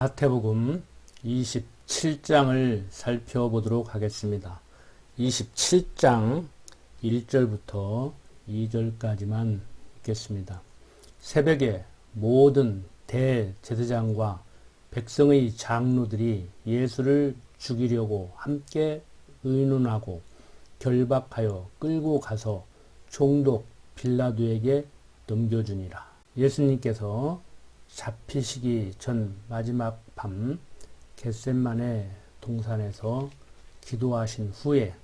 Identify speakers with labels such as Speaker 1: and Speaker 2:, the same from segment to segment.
Speaker 1: 마태복음 27장을 살펴보도록 하겠습니다. 27장 1절부터 2절까지만 읽겠습니다. 새벽에 모든 대제사장과 백성의 장로들이 예수를 죽이려고 함께 의논하고 결박하여 끌고 가서 총독 빌라도에게 넘겨주니라. 예수님께서 잡히시기 전 마지막 밤 겟셋마네 동산에서 기도하신 후에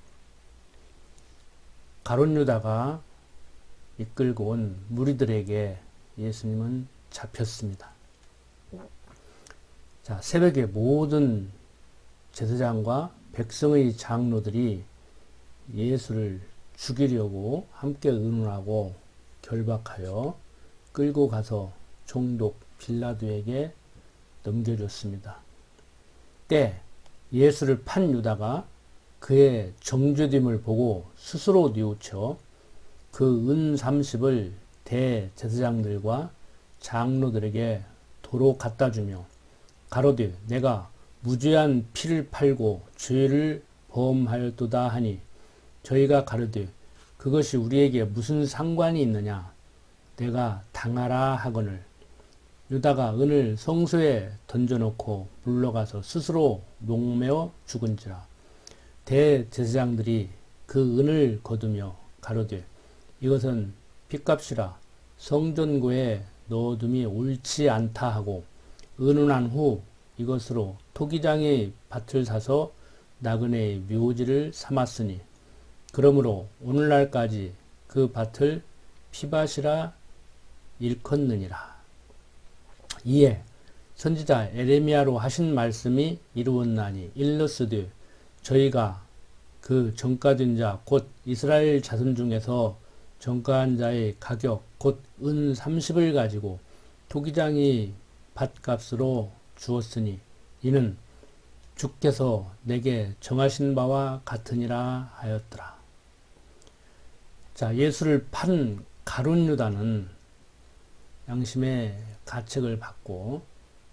Speaker 1: 가룟 유다가 이끌고 온 무리들에게 예수님은 잡혔습니다. 자, 새벽에 모든 제사장과 백성의 장로들이 예수를 죽이려고 함께 의논하고 결박하여 끌고 가서 총독 빌라도에게 넘겨줬습니다. 때 예수를 판 유다가 그의 정죄됨을 보고 스스로 뉘우쳐 그 은 30을 대제사장들과 장로들에게 도로 갖다 주며 가로되 내가 무죄한 피를 팔고 죄를 범하였도다 하니 저희가 가로되 그것이 우리에게 무슨 상관이 있느냐 내가 당하라 하거늘 유다가 은을 성소에 던져놓고 물러가서 스스로 목매어 죽은지라. 대제사장들이 그 은을 거두며 가로되 이것은 핏값이라 성전고에 넣어둠이 옳지 않다 하고 의논한 후 이것으로 토기장의 밭을 사서 나그네의 묘지를 삼았으니 그러므로 오늘날까지 그 밭을 피밭이라 일컫느니라. 이에 선지자 에레미야로 하신 말씀이 이루었나니 일러스되 저희가 그 전가된 자 곧 이스라엘 자손 중에서 전가한 자의 가격 곧 은 30을 가지고 토기장이 밭값으로 주었으니 이는 주께서 내게 정하신 바와 같으니라 하였더라. 자, 예수를 판 가룟 유다는 양심의 가책을 받고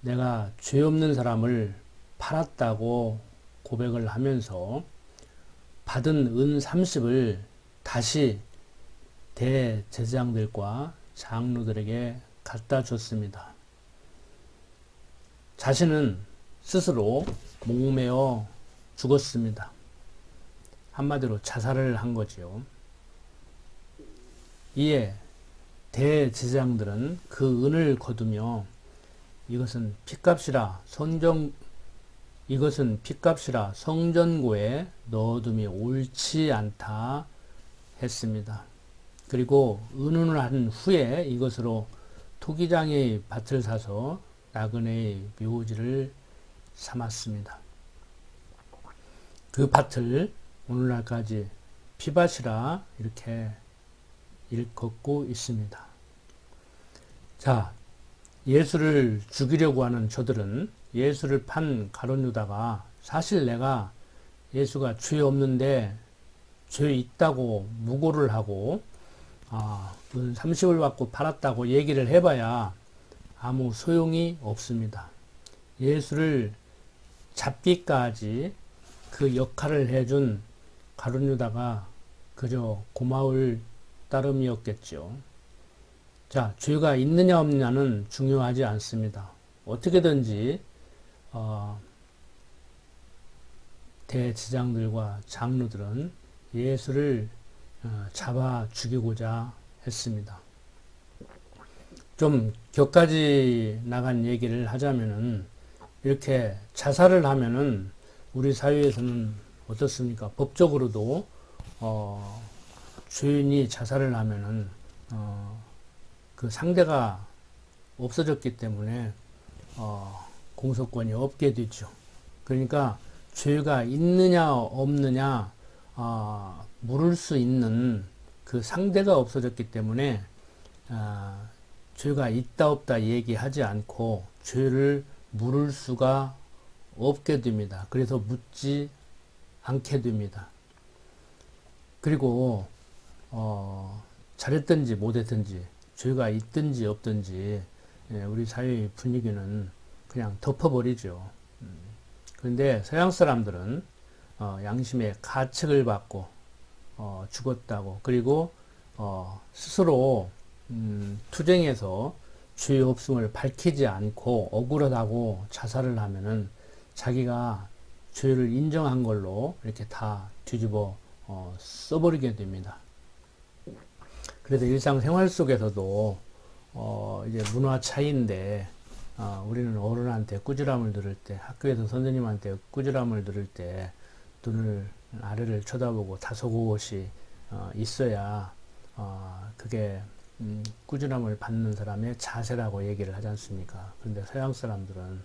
Speaker 1: 내가 죄 없는 사람을 팔았다고 고백을 하면서 받은 은 30을 다시 대제사장들과 장로들에게 갖다 줬습니다. 자신은 스스로 목매어 죽었습니다. 한마디로 자살을 한 거지요. 이에 대제사장들은 그 은을 거두며 이것은 핏값이라 성전고에 넣어둠이 옳지 않다 했습니다. 그리고 의논을 한 후에 이것으로 토기장의 밭을 사서 나그네의 묘지를 삼았습니다. 그 밭을 오늘날까지 피밭이라 이렇게 일컫고 있습니다. 자, 예수를 죽이려고 하는 저들은 예수를 판 가룟 유다가 사실 내가 예수가 죄 없는데 죄 있다고 무고를 하고 은 30을 받고 팔았다고 얘기를 해봐야 아무 소용이 없습니다. 예수를 잡기까지 그 역할을 해준 가룟 유다가 그저 고마울 따름이었겠죠. 자, 죄가 있느냐 없느냐는 중요하지 않습니다. 어떻게든지 대제사장들과 장로들은 예수를 잡아 죽이고자 했습니다. 좀 격가지 나간 얘기를 하자면은 이렇게 자살을 하면은 우리 사회에서는 어떻습니까? 법적으로도 죄인이 자살을 하면은 그 상대가 없어졌기 때문에 공소권이 없게 되죠. 그러니까 죄가 있느냐 없느냐 물을 수 있는 그 상대가 없어졌기 때문에 죄가 있다 없다 얘기하지 않고 죄를 물을 수가 없게 됩니다. 그래서 묻지 않게 됩니다. 그리고 잘했든지 못했든지 죄가 있든지 없든지 우리 사회의 분위기는 그냥 덮어버리죠. 그런데 서양 사람들은 양심의 가책을 받고 죽었다고, 그리고 스스로 투쟁해서 죄 없음을 밝히지 않고 억울하다고 자살을 하면은 자기가 죄를 인정한 걸로 이렇게 다 뒤집어 써버리게 됩니다. 그래서 일상생활 속에서도 이제 문화 차이인데, 우리는 어른한테 꾸지람을 들을 때, 학교에서 선생님한테 꾸지람을 들을 때 눈을 아래를 쳐다보고 다소곳이 있어야 그게 꾸지람을 받는 사람의 자세라고 얘기를 하지 않습니까? 그런데 서양 사람들은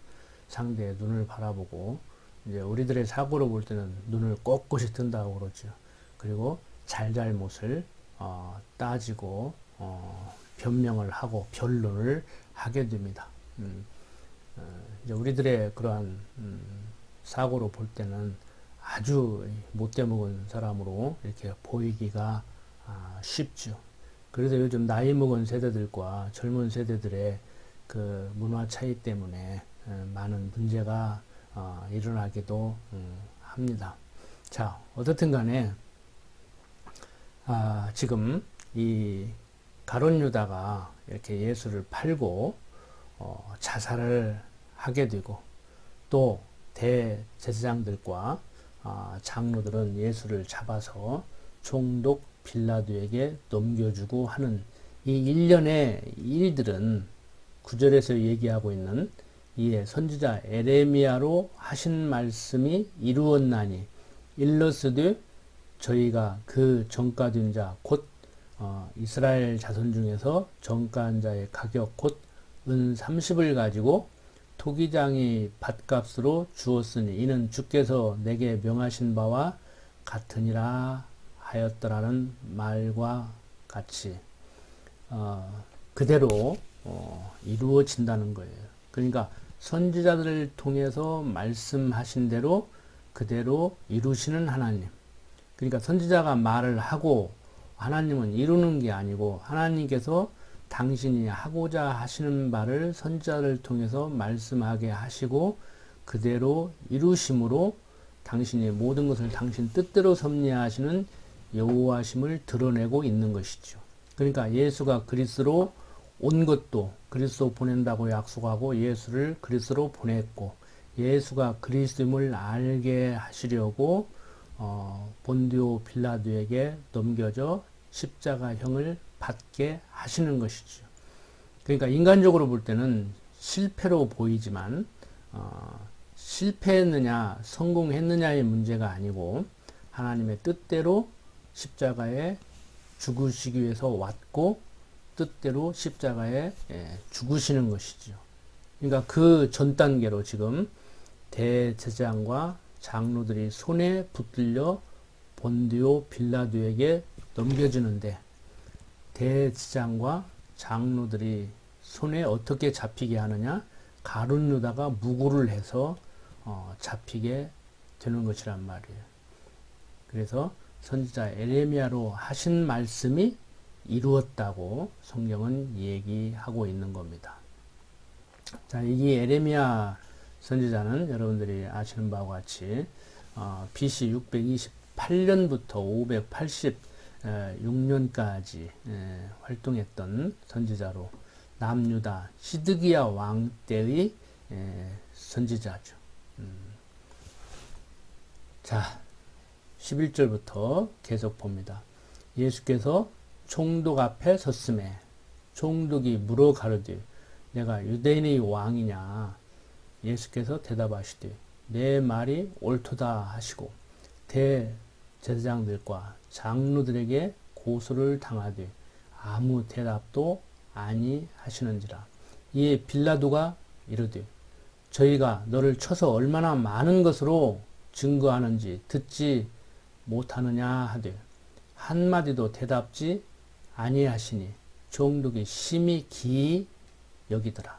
Speaker 1: 상대의 눈을 바라보고, 이제 우리들의 사고로 볼 때는 눈을 꼿꼿이 뜬다고 그러죠. 그리고 잘잘못을 따지고 변명을 하고 변론을 하게 됩니다. 이제 우리들의 그러한 사고로 볼 때는 아주 못돼 먹은 사람으로 이렇게 보이기가 쉽죠. 그래서 요즘 나이 먹은 세대들과 젊은 세대들의 그 문화 차이 때문에 많은 문제가 일어나기도 합니다. 자, 어떻든 간에 지금 이 가룟 유다가 이렇게 예수를 팔고 자살을 하게 되고, 또 대제사장들과 장로들은 예수를 잡아서 총독 빌라도에게 넘겨주고 하는 이 일련의 일들은 9절에서 얘기하고 있는 이에 선지자 에레미야로 하신 말씀이 이루었나니 일러스되 저희가 그 정가된 자 곧 이스라엘 자손 중에서 정가한 자의 가격 곧 은 30을 가지고 토기장이 밭값으로 주었으니 이는 주께서 내게 명하신 바와 같으니라 하였더라는 말과 같이 그대로 이루어진다는 거예요. 그러니까 선지자들을 통해서 말씀하신 대로 그대로 이루시는 하나님. 그러니까 선지자가 말을 하고 하나님은 이루는 게 아니고, 하나님께서 당신이 하고자 하시는 바를 선지자를 통해서 말씀하게 하시고 그대로 이루심으로 당신이 모든 것을 당신 뜻대로 섭리하시는 여호와심을 드러내고 있는 것이죠. 그러니까 예수가 그리스로 온 것도 그리스도 보낸다고 약속하고 예수를 그리스로 보냈고, 예수가 그리스도임을 알게 하시려고 본디오 빌라도에게 넘겨져 십자가형을 받게 하시는 것이죠. 그러니까 인간적으로 볼 때는 실패로 보이지만 실패했느냐 성공했느냐의 문제가 아니고, 하나님의 뜻대로 십자가에 죽으시기 위해서 왔고 뜻대로 십자가에 죽으시는 것이죠. 그러니까 그 전 단계로 지금 대제사장과 장로들이 손에 붙들려 본디오 빌라도에게 넘겨주는데, 대제사장과 장로들이 손에 어떻게 잡히게 하느냐? 가룟 유다가 무고를 해서 잡히게 되는 것이란 말이에요. 그래서 선지자 에레미야로 하신 말씀이 이루었다고 성경은 얘기하고 있는 겁니다. 자, 이 에레미야 선지자는 여러분들이 아시는 바와 같이 BC 628년부터 586년까지 활동했던 선지자로, 남유다 시드기야 왕 때의 선지자죠. 자, 11절부터 계속 봅니다. 예수께서 총독 앞에 섰음에 총독이 물어 가르되 내가 유대인의 왕이냐? 예수께서 대답하시되 내 말이 옳도다 하시고 대제사장들과 장로들에게 고소를 당하되 아무 대답도 아니하시는지라. 이에 빌라도가 이르되 저희가 너를 쳐서 얼마나 많은 것으로 증거하는지 듣지 못하느냐 하되 한마디도 대답지 아니하시니 총독이 심히 기이 여기더라.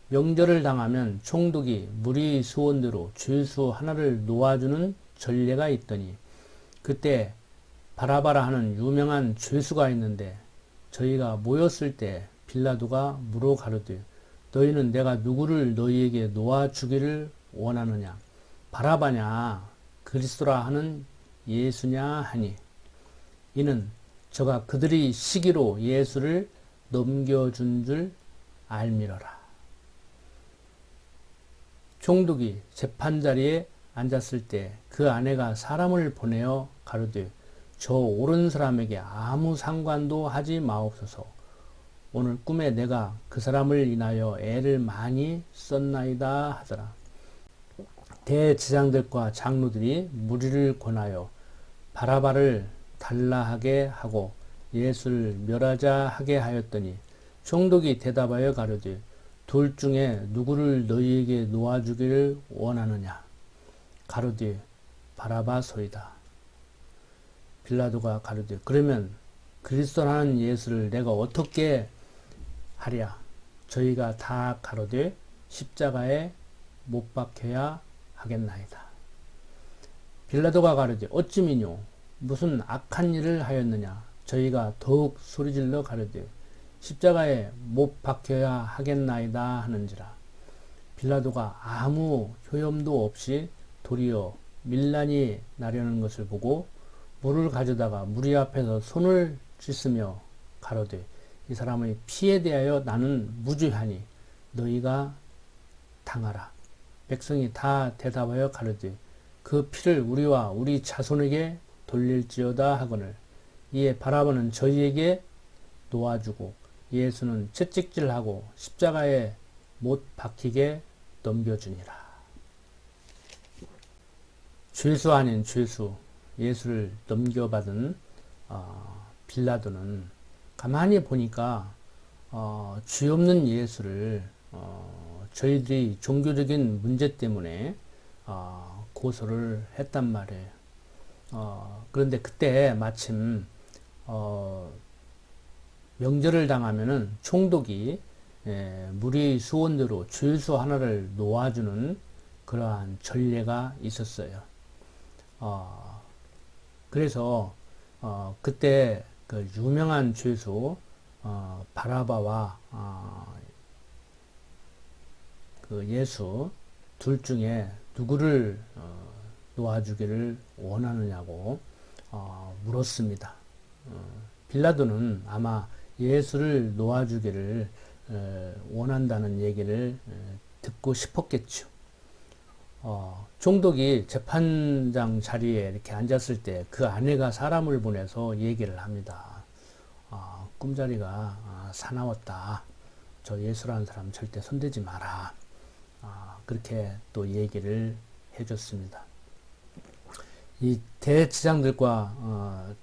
Speaker 1: 명절을 당하면 총독이 무리 수원대로 죄수 하나를 놓아주는 전례가 있더니 그때 바라바라 하는 유명한 죄수가 있는데 저희가 모였을 때 빌라도가 물어 가르되 너희는 내가 누구를 너희에게 놓아주기를 원하느냐? 바라바냐? 그리스도라 하는 예수냐 하니, 이는 저가 그들이 시기로 예수를 넘겨준 줄 알미러라. 총독이 재판자리에 앉았을 때 그 아내가 사람을 보내어 가로되 저 옳은 사람에게 아무 상관도 하지 마옵소서. 오늘 꿈에 내가 그 사람을 인하여 애를 많이 썼나이다 하더라. 대제사장들과 장로들이 무리를 권하여 바라바를 달라하게 하고 예수를 멸하자 하게 하였더니 총독이 대답하여 가로되 둘 중에 누구를 너희에게 놓아주기를 원하느냐? 가로되 바라바소이다. 빌라도가 가로되 그러면 그리스도라는 예수를 내가 어떻게 하랴? 저희가 다 가로되 십자가에 못 박혀야 하겠나이다. 빌라도가 가로되 어찌미뇨? 무슨 악한 일을 하였느냐? 저희가 더욱 소리질러 가로되 십자가에 못 박혀야 하겠나이다 하는지라. 빌라도가 아무 효염도 없이 도리어 밀란이 나려는 것을 보고 물을 가져다가 무리 앞에서 손을 씻으며 가로되 이 사람의 피에 대하여 나는 무죄하니 너희가 당하라. 백성이 다 대답하여 가로되 그 피를 우리와 우리 자손에게 돌릴지어다 하거늘 이에 바라바는 저희에게 놓아주고 예수는 채찍질하고 십자가에 못 박히게 넘겨주니라. 죄수 아닌 죄수 예수를 넘겨받은 빌라도는 가만히 보니까 죄 없는 예수를 저희들이 종교적인 문제 때문에 고소를 했단 말이에요. 그런데 그때 마침 명절을 당하면은 총독이 무리 수원대로 죄수 하나를 놓아주는 그러한 전례가 있었어요. 그래서 그때 그 유명한 죄수 바라바와 그 예수 둘 중에 누구를 놓아주기를 원하느냐고 물었습니다. 빌라도는 아마 예수를 놓아주기를 원한다는 얘기를 듣고 싶었겠죠. 총독이 재판장 자리에 이렇게 앉았을 때 그 아내가 사람을 보내서 얘기를 합니다. 꿈자리가 사나웠다. 저 예수라는 사람 절대 손대지 마라. 그렇게 또 얘기를 해줬습니다. 이 대제사장들과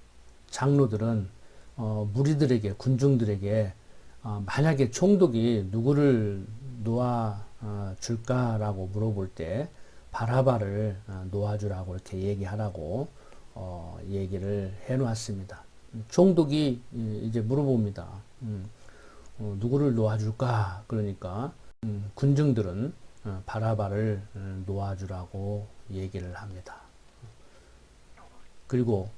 Speaker 1: 장로들은 무리들에게 군중들에게 만약에 총독이 누구를 놓아 줄까라고 물어볼 때 바라바를 놓아주라고 이렇게 얘기하라고 얘기를 해놓았습니다. 총독이 이제 물어봅니다. 누구를 놓아줄까? 그러니까 군중들은 바라바를 놓아주라고 얘기를 합니다. 그리고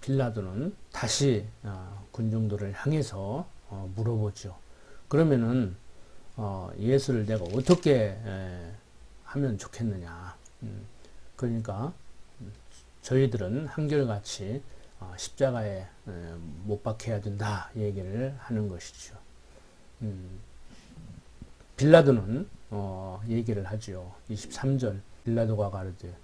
Speaker 1: 빌라도는 다시 군중들을 향해서 물어보죠. 그러면은 예수를 내가 어떻게 하면 좋겠느냐. 그러니까 저희들은 한결같이 십자가에 못 박혀야 된다 얘기를 하는 것이죠. 빌라도는 얘기를 하죠. 23절 빌라도가 가로되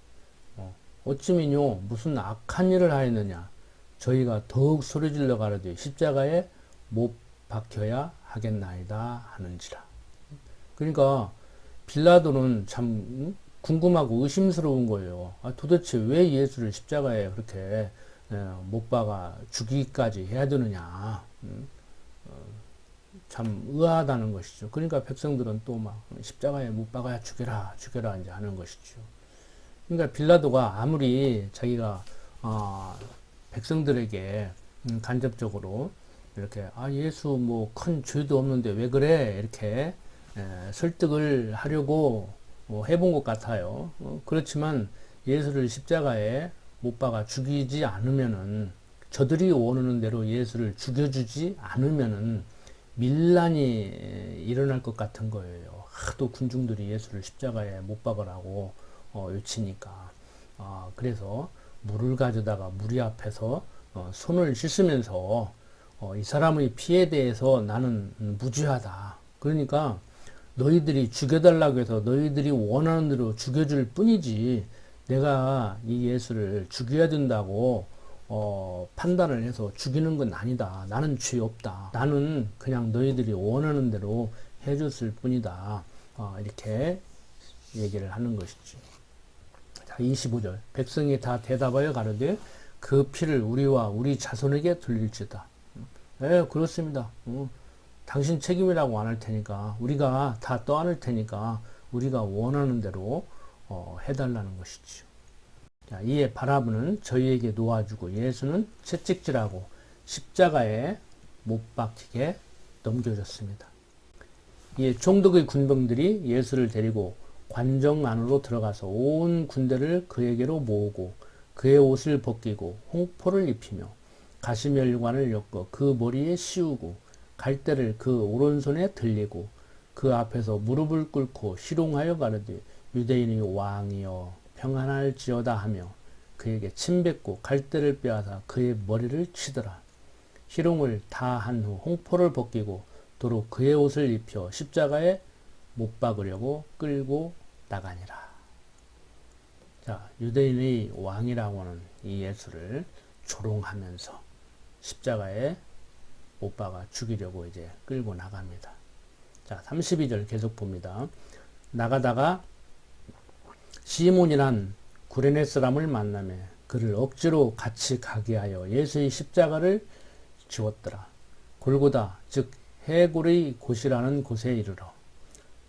Speaker 1: 어찌미뇨 무슨 악한 일을 하였느냐. 저희가 더욱 소리질러 가로되 십자가에 못 박혀야 하겠나이다 하는지라. 그러니까 빌라도는 참 궁금하고 의심스러운 거예요. 도대체 왜 예수를 십자가에 그렇게 못 박아 죽이기까지 해야 되느냐. 참 의아하다는 것이죠. 그러니까 백성들은 또 막 십자가에 못 박아야 죽여라 죽여라 이제 하는 것이죠. 그러니까 빌라도가 아무리 자기가 백성들에게 간접적으로 이렇게 예수 뭐 큰 죄도 없는데 왜 그래 이렇게 설득을 하려고 해본 것 같아요. 그렇지만 예수를 십자가에 못 박아 죽이지 않으면은 저들이 원하는 대로 예수를 죽여주지 않으면은 밀란이 일어날 것 같은 거예요. 하도 군중들이 예수를 십자가에 못 박으라고 요치니까. 그래서 물을 가져다가 무리 앞에서 손을 씻으면서 이 사람의 피에 대해서 나는 무죄하다. 그러니까 너희들이 죽여달라고 해서 너희들이 원하는 대로 죽여줄 뿐이지 내가 이 예수를 죽여야 된다고 판단을 해서 죽이는 건 아니다. 나는 죄 없다. 나는 그냥 너희들이 원하는 대로 해줬을 뿐이다. 이렇게 얘기를 하는 것이죠. 자, 25절. 백성이 다 대답하여 가로되 그 피를 우리와 우리 자손에게 돌릴지다. 예, 그렇습니다. 당신 책임이라고 안 할 테니까 우리가 다 떠안을 테니까 우리가 원하는 대로 해달라는 것이죠. 자, 이에 바라보는 저희에게 놓아주고 예수는 채찍질하고 십자가에 못 박히게 넘겨졌습니다. 이에 총독의 군병들이 예수를 데리고 관정 안으로 들어가서 온 군대를 그에게로 모으고 그의 옷을 벗기고 홍포를 입히며 가시멸관을 엮어 그 머리에 씌우고 갈대를 그 오른손에 들리고 그 앞에서 무릎을 꿇고 희롱하여 가르되 유대인의 왕이여 평안할지어다 하며 그에게 침뱉고 갈대를 빼앗아 그의 머리를 치더라. 희롱을 다 한 후 홍포를 벗기고 도로 그의 옷을 입혀 십자가에 못 박으려고 끌고 나가니라. 자, 유대인의 왕이라고 하는 이 예수를 조롱하면서 십자가에 못 박아 죽이려고 이제 끌고 나갑니다. 자, 32절 계속 봅니다. 나가다가 시몬이란 구레네 사람을 만나며 그를 억지로 같이 가게 하여 예수의 십자가를 지웠더라. 골고다 즉 해골의 곳이라는 곳에 이르러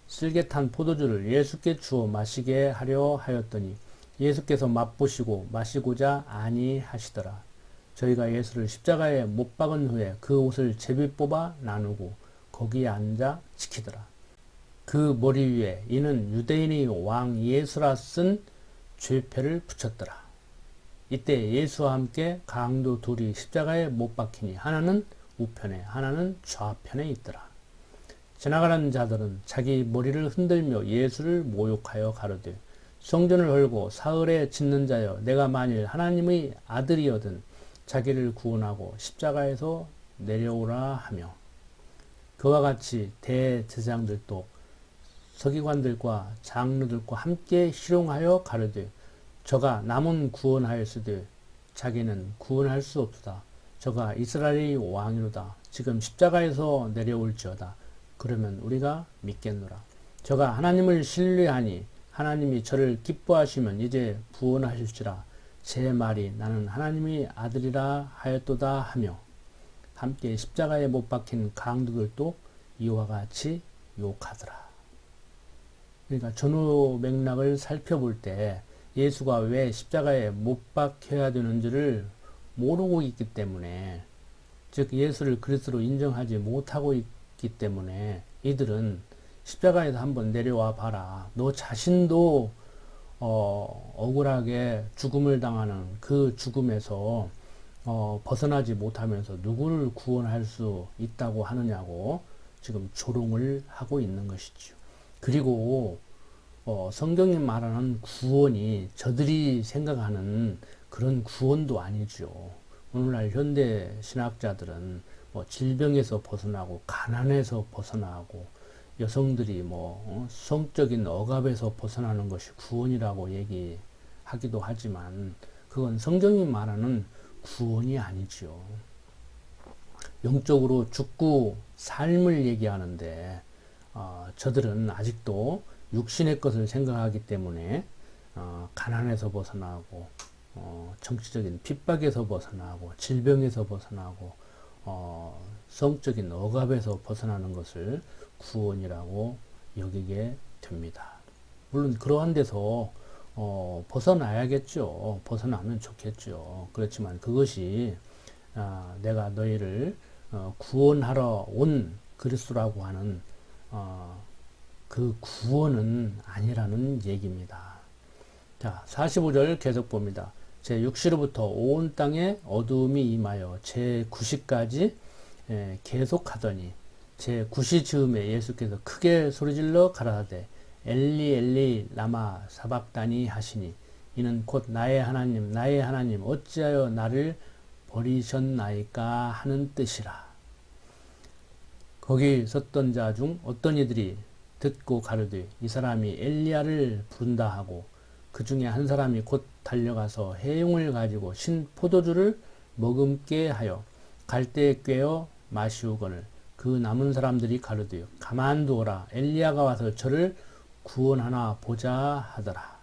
Speaker 1: 쓸개 탄 포도주를 예수께 주어 마시게 하려 하였더니 예수께서 맛보시고 마시고자 아니하시더라. 저희가 예수를 십자가에 못 박은 후에 그 옷을 제비 뽑아 나누고 거기에 앉아 지키더라. 그 머리 위에 이는 유대인의 왕 예수라 쓴 죄패를 붙였더라. 이때 예수와 함께 강도 둘이 십자가에 못 박히니 하나는 우편에 하나는 좌편에 있더라. 지나가는 자들은 자기 머리를 흔들며 예수를 모욕하여 가로되 성전을 헐고 사흘에 짓는 자여 내가 만일 하나님의 아들이어든 자기를 구원하고 십자가에서 내려오라 하며 그와 같이 대제사장들도 서기관들과 장로들과 함께 희롱하여 가르되 저가 남은 구원하였으되 자기는 구원할 수 없다. 저가 이스라엘의 왕이로다. 지금 십자가에서 내려올지어다. 그러면 우리가 믿겠노라. 저가 하나님을 신뢰하니 하나님이 저를 기뻐하시면 이제 구원하실지라. 제 말이 나는 하나님의 아들이라 하였도다 하며 함께 십자가에 못 박힌 강도들도 이와 같이 욕하더라. 그러니까 전후 맥락을 살펴볼 때 예수가 왜 십자가에 못 박혀야 되는지를 모르고 있기 때문에, 즉 예수를 그리스도로 인정하지 못하고 있기 때문에 이들은 십자가에서 한번 내려와 봐라. 너 자신도 억울하게 죽음을 당하는 그 죽음에서 벗어나지 못하면서 누구를 구원할 수 있다고 하느냐고 지금 조롱을 하고 있는 것이죠. 그리고 성경이 말하는 구원이 저들이 생각하는 그런 구원도 아니죠. 오늘날 현대 신학자들은 질병에서 벗어나고 가난에서 벗어나고 여성들이 성적인 억압에서 벗어나는 것이 구원이라고 얘기하기도 하지만 그건 성경이 말하는 구원이 아니죠. 영적으로 죽고 삶을 얘기하는데 저들은 아직도 육신의 것을 생각하기 때문에 가난에서 벗어나고 정치적인 핍박에서 벗어나고 질병에서 벗어나고 성적인 억압에서 벗어나는 것을 구원이라고 여기게 됩니다. 물론 그러한 데서 벗어나야겠죠. 벗어나면 좋겠죠. 그렇지만 그것이 내가 너희를 구원하러 온 그리스도라고 하는 그 구원은 아니라는 얘기입니다. 자, 45절 계속 봅니다. 제6시로부터 온 땅에 어두움이 임하여 제9시까지 계속하더니 제9시 즈음에 예수께서 크게 소리질러 가라사대 엘리 엘리 라마 사박다니 하시니 이는 곧 나의 하나님 나의 하나님 어찌하여 나를 버리셨나이까 하는 뜻이라. 거기 섰던 자 중 어떤 이들이 듣고 가로되 이 사람이 엘리야를 부른다 하고 그 중에 한 사람이 곧 달려가서 해용을 가지고 신 포도주를 머금게 하여 갈대에 꿰어 마시우거늘 그 남은 사람들이 가로되 가만두어라 엘리야가 와서 저를 구원하나 보자 하더라.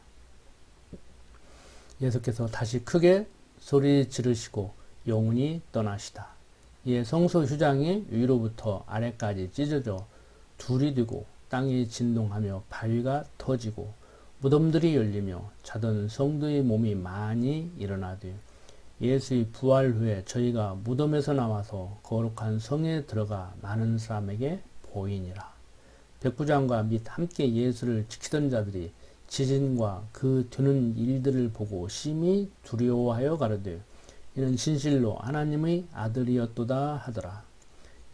Speaker 1: 예수께서 다시 크게 소리 지르시고 영원히 떠나시다. 이에 성소 휴장이 위로부터 아래까지 찢어져 둘이 되고 땅이 진동하며 바위가 터지고 무덤들이 열리며 자던 성도의 몸이 많이 일어나되 예수의 부활 후에 저희가 무덤에서 나와서 거룩한 성에 들어가 많은 사람에게 보이니라. 백부장과 및 함께 예수를 지키던 자들이 지진과 그 되는 일들을 보고 심히 두려워하여 가로되 이는 진실로 하나님의 아들이었도다 하더라.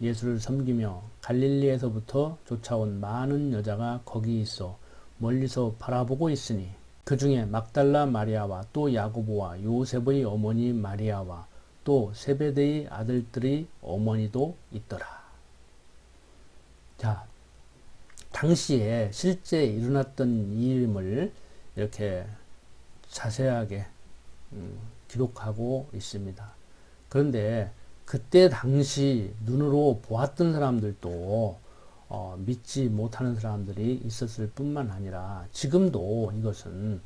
Speaker 1: 예수를 섬기며 갈릴리에서부터 쫓아온 많은 여자가 거기 있어 멀리서 바라보고 있으니 그 중에 막달라 마리아와 또 야고보와 요셉의 어머니 마리아와 또 세베대의 아들들의 어머니도 있더라. 자, 당시에 실제 일어났던 일임을 이렇게 자세하게 기록하고 있습니다. 그런데 그때 당시 눈으로 보았던 사람들도 믿지 못하는 사람들이 있었을 뿐만 아니라 지금도 이것은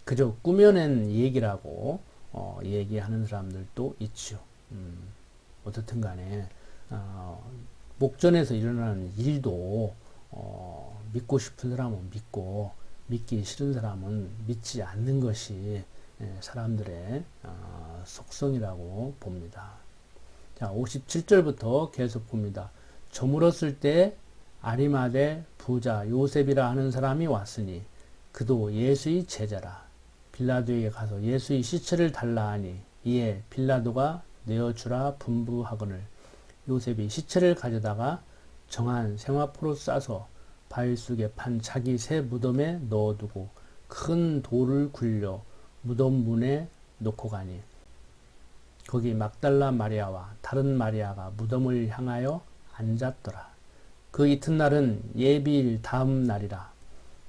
Speaker 1: 그저 꾸며낸 얘기라고 얘기하는 사람들도 있죠. 어떻든 간에 목전에서 일어나는 일도 믿고 싶은 사람은 믿고 믿기 싫은 사람은 믿지 않는 것이 사람들의 속성이라고 봅니다. 자, 57절부터 계속 봅니다. 저물었을 때 아리마대 부자 요셉이라 하는 사람이 왔으니 그도 예수의 제자라. 빌라도에게 가서 예수의 시체를 달라 하니 이에 빌라도가 내어주라 분부하거늘 요셉이 시체를 가져다가 정한 생화포로 싸서 바위 속에 판 자기 새 무덤에 넣어두고 큰 돌을 굴려 무덤 문에 놓고 가니 거기 막달라 마리아와 다른 마리아가 무덤을 향하여 앉았더라. 그 이튿날은 예비일 다음 날이라.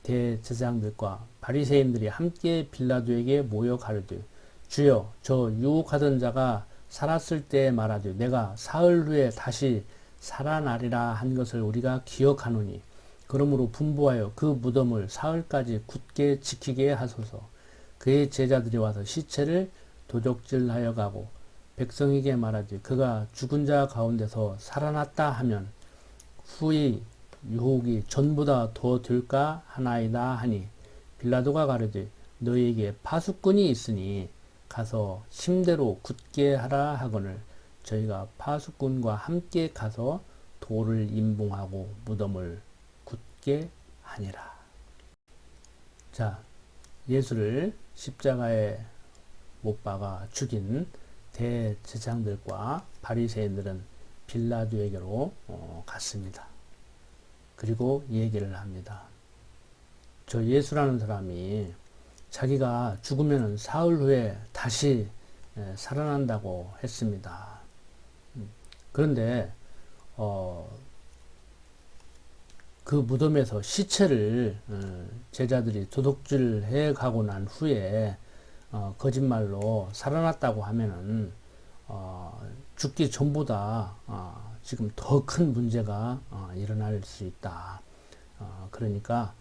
Speaker 1: 대제사장들과 바리새인들이 함께 빌라도에게 모여 가로되 주여 저 유혹하던 자가 살았을 때 말하되 내가 사흘 후에 다시 살아나리라 한 것을 우리가 기억하노니 그러므로 분부하여 그 무덤을 사흘까지 굳게 지키게 하소서. 그의 제자들이 와서 시체를 도적질하여 가고 백성에게 말하되 그가 죽은 자 가운데서 살아났다 하면 후의 유혹이 전보다 더 될까 하나이다 하니 빌라도가 가로되 너희에게 파수꾼이 있으니 가서 침대로 굳게 하라 하거늘 저희가 파수꾼과 함께 가서 돌을 임봉하고 무덤을 굳게 하니라. 자, 예수를 십자가에 못 박아 죽인 대제사장들과 바리새인들은 빌라도에게로 갔습니다. 그리고 얘기를 합니다. 저 예수라는 사람이 자기가 죽으면 사흘 후에 다시 살아난다고 했습니다. 그런데 그 무덤에서 시체를 제자들이 도둑질해 가고 난 후에 거짓말로 살아났다고 하면은 죽기 전보다 지금 더 큰 문제가 일어날 수 있다. 그러니까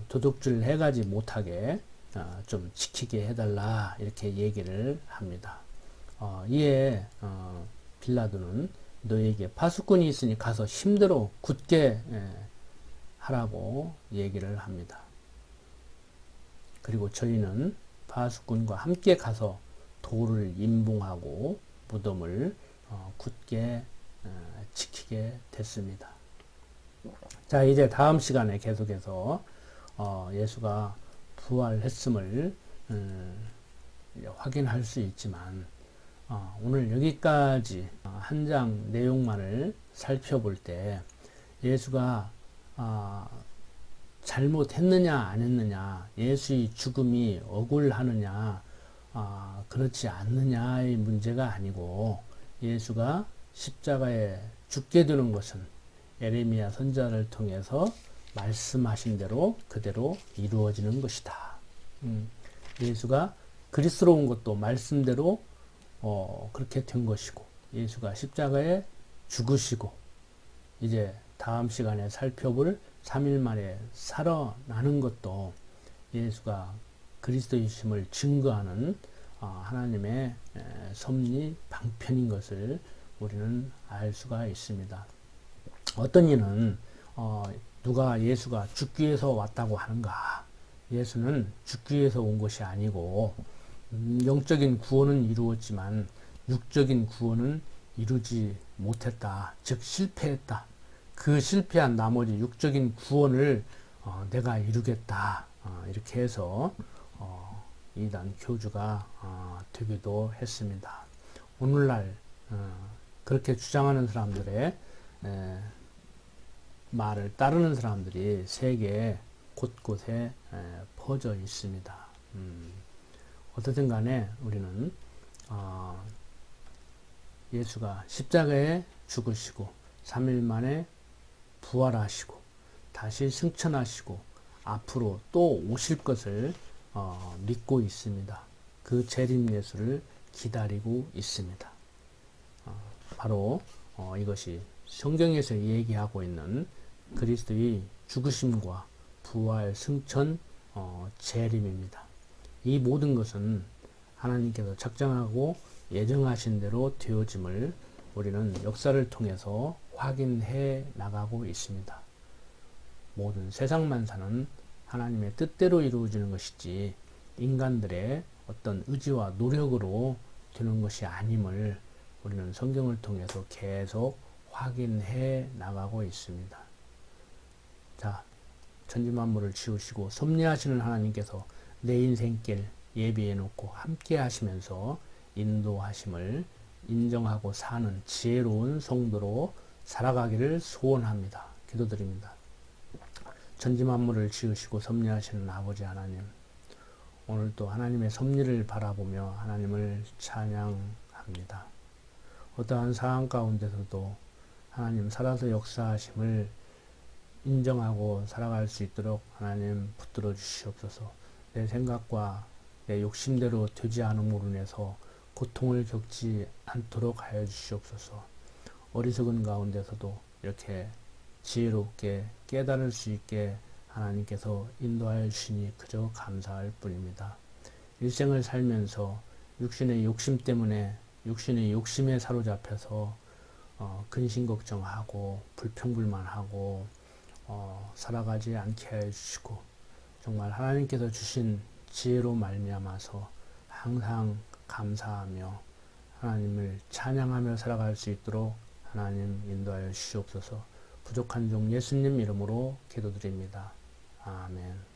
Speaker 1: 도둑질 해가지 못하게 좀 지키게 해달라 이렇게 얘기를 합니다. 이에 빌라도는 너에게 파수꾼이 있으니 가서 힘대로 굳게 하라고 얘기를 합니다. 그리고 저희는 파수꾼과 함께 가서 돌을 임봉하고 무덤을 굳게 지키게 됐습니다. 자, 이제 다음 시간에 계속해서 예수가 부활했음을 확인할 수 있지만 오늘 여기까지 한 장 내용만을 살펴볼 때 예수가 잘못했느냐 안 했느냐, 예수의 죽음이 억울하느냐 그렇지 않느냐의 문제가 아니고, 예수가 십자가에 죽게 되는 것은 예레미야 선지자를 통해서 말씀하신 대로 그대로 이루어지는 것이다. 예수가 그리스도로 온 것도 말씀대로 그렇게 된 것이고, 예수가 십자가에 죽으시고 이제 다음 시간에 살펴볼 3일 만에 살아나는 것도 예수가 그리스도이심을 증거하는 하나님의 섭리 방편인 것을 우리는 알 수가 있습니다. 어떤 이는 누가 예수가 죽기 위해서 왔다고 하는가? 예수는 죽기 위해서 온 것이 아니고 영적인 구원은 이루었지만 육적인 구원은 이루지 못했다. 즉 실패했다. 그 실패한 나머지 육적인 구원을 내가 이루겠다. 이렇게 해서 이단 교주가 되기도 했습니다. 오늘날 그렇게 주장하는 사람들의 말을 따르는 사람들이 세계 곳곳에 퍼져 있습니다. 어떻든 간에 우리는 예수가 십자가에 죽으시고 3일 만에 부활하시고 다시 승천하시고 앞으로 또 오실 것을 믿고 있습니다. 그 재림 예수를 기다리고 있습니다. 바로 이것이 성경에서 얘기하고 있는 그리스도의 죽으심과 부활, 승천, 재림입니다. 이 모든 것은 하나님께서 작정하고 예정하신 대로 되어짐을 우리는 역사를 통해서 확인해 나가고 있습니다. 모든 세상 만사는 하나님의 뜻대로 이루어지는 것이지 인간들의 어떤 의지와 노력으로 되는 것이 아님을 우리는 성경을 통해서 계속 확인해 나가고 있습니다. 자, 천지만물을 지으시고 섭리하시는 하나님께서 내 인생길 예비해 놓고 함께 하시면서 인도하심을 인정하고 사는 지혜로운 성도로 살아가기를 소원합니다. 기도드립니다. 천지만물을 지으시고 섭리하시는 아버지 하나님, 오늘도 하나님의 섭리를 바라보며 하나님을 찬양합니다. 어떠한 상황 가운데서도 하나님 살아서 역사하심을 인정하고 살아갈 수 있도록 하나님 붙들어 주시옵소서. 내 생각과 내 욕심대로 되지 않음으로 인해서 고통을 겪지 않도록 하여 주시옵소서. 어리석은 가운데서도 이렇게 지혜롭게 깨달을 수 있게 하나님께서 인도하여 주시니 그저 감사할 뿐입니다. 일생을 살면서 육신의 욕심 때문에 육신의 욕심에 사로잡혀서 근심 걱정하고 불평불만하고 살아가지 않게 하여 주시고, 정말 하나님께서 주신 지혜로 말미암아서 항상 감사하며 하나님을 찬양하며 살아갈 수 있도록 하나님 인도하여 주시옵소서. 부족한 종 예수님 이름으로 기도드립니다. 아멘.